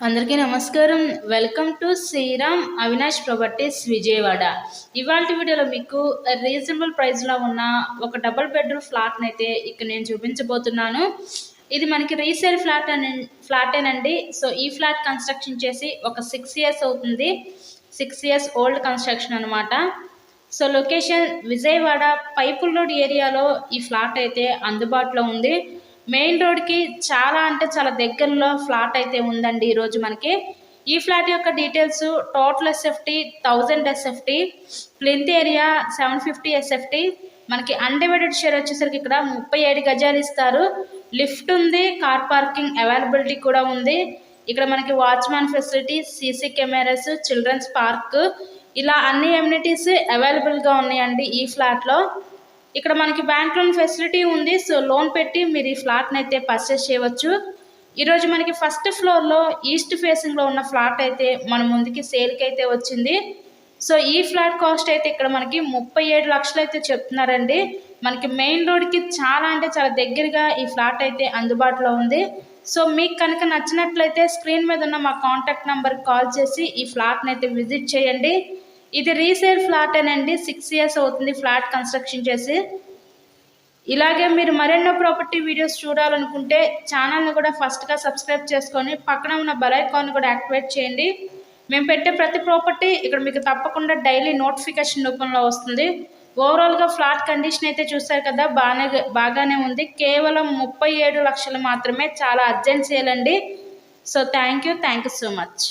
అందరికీ నమస్కారం. Welcome to Sriram Avinash properties Vijayawada. ఇవాల్టి వీడియోలో మీకు రీజనబుల్ ప్రైస్లో ఉన్న ఒక డబుల్ బెడ్రూమ్ ఫ్లాట్ని అయితే ఇక్కడ నేను చూపించబోతున్నాను. ఇది మనకి రీసేల్ ఫ్లాటేనండి. సో ఈ ఫ్లాట్ కన్స్ట్రక్షన్ చేసి ఒక 6 years అవుతుంది. 6 years ఓల్డ్ కన్స్ట్రక్షన్ అనమాట. సో లొకేషన్ విజయవాడ పైపుల్ రోడ్ ఏరియాలో ఈ ఫ్లాట్ అయితే అందుబాటులో ఉంది. మెయిన్ రోడ్కి చాలా అంటే చాలా దగ్గరలో ఫ్లాట్ అయితే ఉందండి ఈరోజు మనకి. ఈ ఫ్లాట్ యొక్క details total SFT 1000 SFT, plinth area 750 SFT, మనకి అన్డివైడెడ్ షేర్ వచ్చేసరికి ఇక్కడ 37 గజాలు ఇస్తారు. లిఫ్ట్ ఉంది, కార్ పార్కింగ్ అవైలబిలిటీ కూడా ఉంది. ఇక్కడ మనకి watchman facility, CC cameras, children's park, ఇలా అన్ని ఎమ్యూనిటీస్ అవైలబుల్గా ఉన్నాయండి ఈ ఫ్లాట్లో. ఇక్కడ మనకి బ్యాంక్ లోన్ ఫెసిలిటీ ఉంది. సో లోన్ పెట్టి మీరు ఈ ఫ్లాట్ని అయితే పర్చేస్ చేయవచ్చు. ఈరోజు మనకి ఫస్ట్ ఫ్లోర్లో ఈస్ట్ ఫేసింగ్లో ఉన్న ఫ్లాట్ అయితే మన ముందుకి సేల్కి అయితే వచ్చింది. సో ఈ ఫ్లాట్ కాస్ట్ అయితే ఇక్కడ మనకి 37 లక్షలు అయితే చెప్తున్నారండి. మనకి మెయిన్ రోడ్కి చాలా అంటే చాలా దగ్గరగా ఈ ఫ్లాట్ అయితే అందుబాటులో ఉంది. సో మీకు కనుక నచ్చినట్లయితే స్క్రీన్ మీద ఉన్న మా కాంటాక్ట్ నెంబర్కి కాల్ చేసి ఈ ఫ్లాట్ని అయితే విజిట్ చేయండి. ఇది రీసేల్ ఫ్లాటేనండి. 6 years అవుతుంది ఫ్లాట్ కన్స్ట్రక్షన్ చేసి. ఇలాగే మీరు మరెన్నో ప్రాపర్టీ వీడియోస్ చూడాలనుకుంటే ఛానల్ని కూడా ఫస్ట్గా సబ్స్క్రైబ్ చేసుకొని పక్కన ఉన్న బెల్ ఐకాన్ కూడా యాక్టివేట్ చేయండి. మేము పెట్టే ప్రతి ప్రాపర్టీ ఇక్కడ మీకు తప్పకుండా డైలీ నోటిఫికేషన్ రూపంలో వస్తుంది. ఓవరాల్గా ఫ్లాట్ కండిషన్ అయితే చూస్తారు కదా, బాగానే ఉంది. కేవలం 37 లక్షలు మాత్రమే. చాలా అర్జెంట్ సేల్ అండి. So thank you so much.